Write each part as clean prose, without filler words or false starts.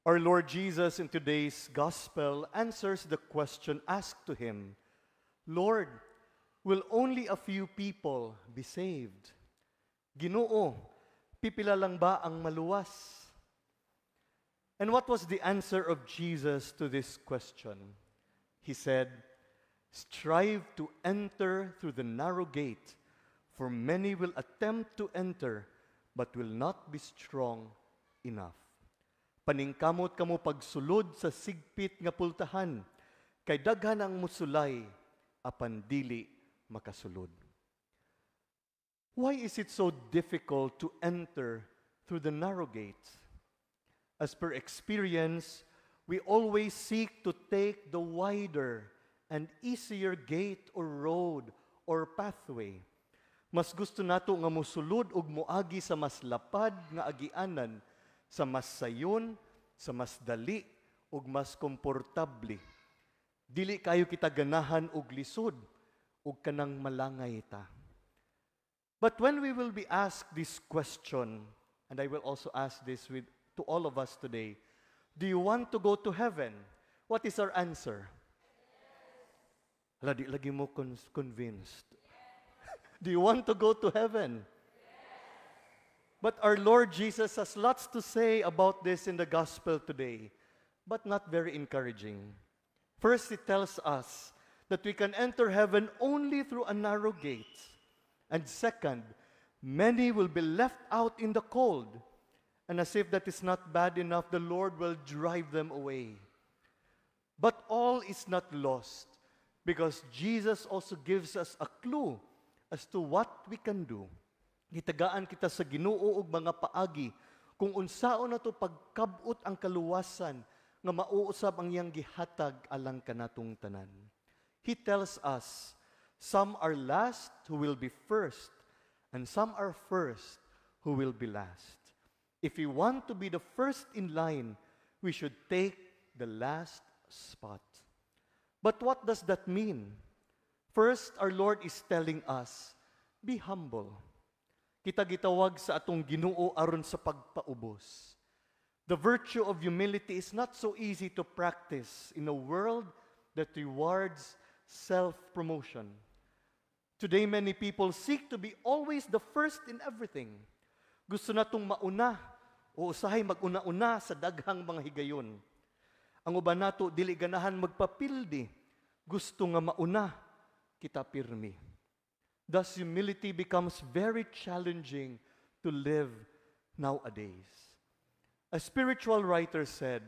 Our Lord Jesus in today's gospel answers the question asked to him, Lord, will only a few people be saved? Ginoo, pipila lang ba ang maluwas? And what was the answer of Jesus to this question? He said, strive to enter through the narrow gate, for many will attempt to enter, but will not be strong enough. Paningkamot kamo pagsulod sa sigpit nga pultahan, kay daghan ang musulay, apan dili makasulod. Why is it so difficult to enter through the narrow gate? As per experience, we always seek to take the wider and easier gate or road or pathway. Mas gusto nato nga mosulod ug moagi sa mas lapad nga agianan, sa mas sayon, sa mas dali, ug mas komportable. Dili kayo kita ganahan og lisod, ug kanang malangay ta. But when we will be asked this question, and I will also ask this to all of us today, do you want to go to heaven? What is our answer? Hala, di lagi mo convinced. Do you want to go to heaven? But our Lord Jesus has lots to say about this in the gospel today, but not very encouraging. First, He tells us that we can enter heaven only through a narrow gate. And second, many will be left out in the cold. And as if that is not bad enough, the Lord will drive them away. But all is not lost, because Jesus also gives us a clue as to what we can do. Gitagaan kita sa Ginoo og mga paagi kung unsaon nato pagkabot ang kaluwasan nga mauusab ang iyang gihatag alang kanatong tanan. He tells us, some are last who will be first, and some are first who will be last. If we want to be the first in line, we should take the last spot. But what does that mean? First, our Lord is telling us, be humble. Kita gitawag sa atong Ginoo aron sa pagpaubos. The virtue of humility is not so easy to practice in a world that rewards self-promotion. Today, many people seek to be always the first in everything. Gusto natong mauna o usahay maguna-una sa daghang mga higayon. Ang uban nato dili ganahan magpapildi. Gusto nga mauna, kita pirmi. Thus, humility becomes very challenging to live nowadays. A spiritual writer said,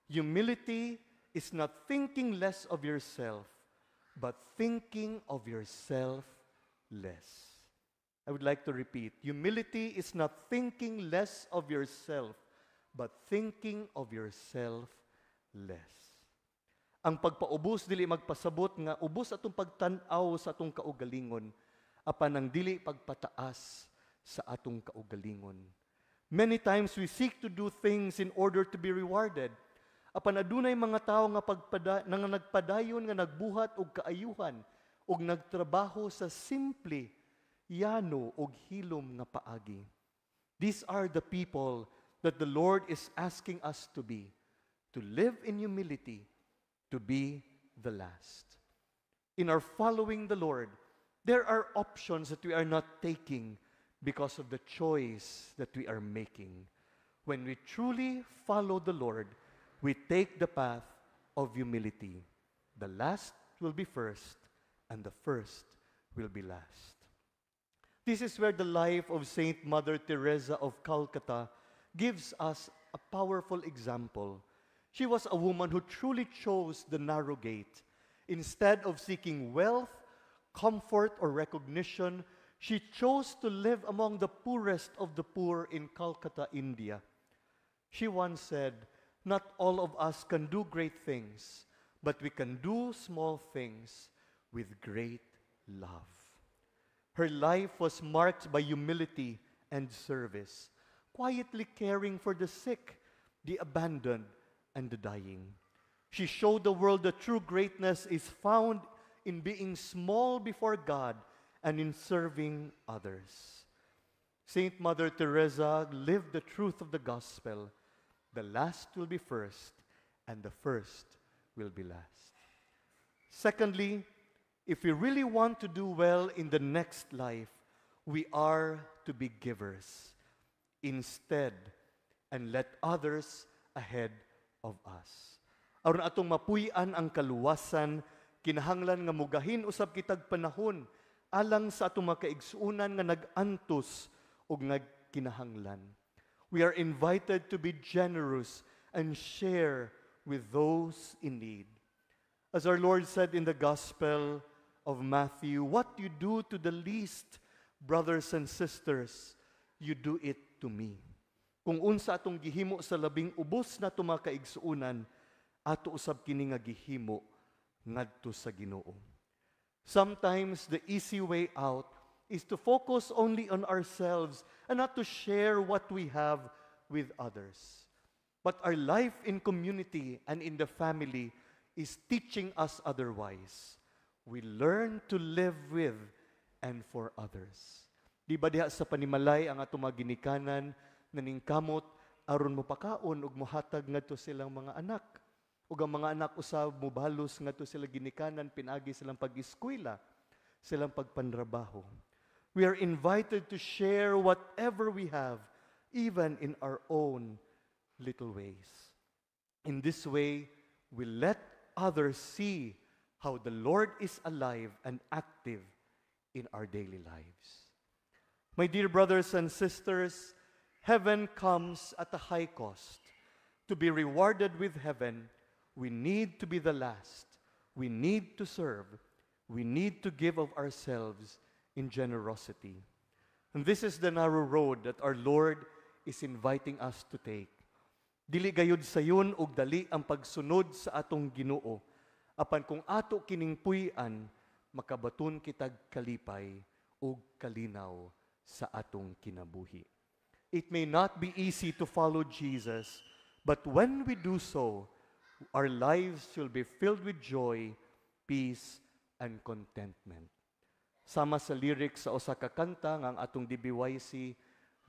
humility is not thinking less of yourself, but thinking of yourself less. I would like to repeat, humility is not thinking less of yourself, but thinking of yourself less. Ang pagpaubos dili magpasabot nga ubos atong pagtan-aw sa atong kaugalingon, apan ang dili pagpataas sa atong kaugalingon. Many times we seek to do things in order to be rewarded. Apan adunay mga tawo nga nagpadayon nga nagbuhat og kaayuhan og nagtrabaho sa simple, yano og hilom nga paagi. These are the people that the Lord is asking us to be, to live in humility, to be the last. In our following the Lord, there are options that we are not taking because of the choice that we are making. When we truly follow the Lord, we take the path of humility. The last will be first, and the first will be last. This is where the life of Saint Mother Teresa of Calcutta gives us a powerful example. She was a woman who truly chose the narrow gate. Instead of seeking wealth, comfort, or recognition, she chose to live among the poorest of the poor in Calcutta, India. She once said, not all of us can do great things, but we can do small things with great love. Her life was marked by humility and service, quietly caring for the sick, the abandoned, and the dying. She showed the world that true greatness is found in being small before God and in serving others. Saint Mother Teresa lived the truth of the gospel. the last will be first, and the first will be last. Secondly, if we really want to do well in the next life, we are to be givers instead and let others ahead of us. Aron atong mapuy-an ang kaluwasan, kinahanglan nga mugahin usab kitag panahon alang sa atong makaigsuunan nga nag-antos ug nagkinahanglan. We are invited to be generous and share with those in need. As our Lord said in the Gospel of Matthew, what you do to the least, brothers and sisters, you do it to me. Kung unsa atong gihimo sa labing ubos na tumakaigsuunan, ato usab kini nga gihimo ngadto sa Ginoo. Sometimes the easy way out is to focus only on ourselves and not to share what we have with others. But our life in community and in the family is teaching us otherwise. We learn to live with and for others. Di ba diha sa panimalay ang atong mga ginikanan naningkamot aron mopakaon ug mohatag ngadto silang mga anak. Ug ang mga anak usab mobalos ngadto sila ginikanan pinagi silang pag-eskwela, silang pagpanrabaho. We are invited to share whatever we have, even in our own little ways. In this way, we let others see how the Lord is alive and active in our daily lives. My dear brothers and sisters, heaven comes at a high cost. To be rewarded with heaven, we need to be the last. We need to serve. We need to give of ourselves in generosity. And this is the narrow road that our Lord is inviting us to take. Dili gayud sayon og dali ang pagsunod sa atong Ginoo. Apan kung ato kining puy-an, makabaton kitag kalipay ug kalinaw sa atong kinabuhi. It may not be easy to follow Jesus, but when we do so, our lives will be filled with joy, peace, and contentment. Sama sa lyrics sa usa ka kanta nga ang atong DBYC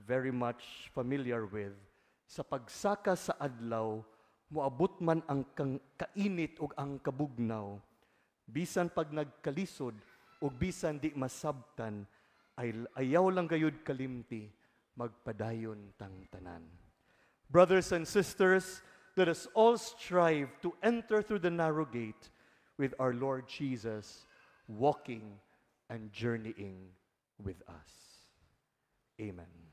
very much familiar with, sa pagsaka sa adlaw, moabot man ang kainit ug ang kabugnaw. Bisan pag nagkalisod ug bisan di masabtan, ay ayaw lang gayud kalimti, magpadayon tang tanan. Brothers and sisters, let us all strive to enter through the narrow gate with our Lord Jesus, walking and journeying with us. Amen.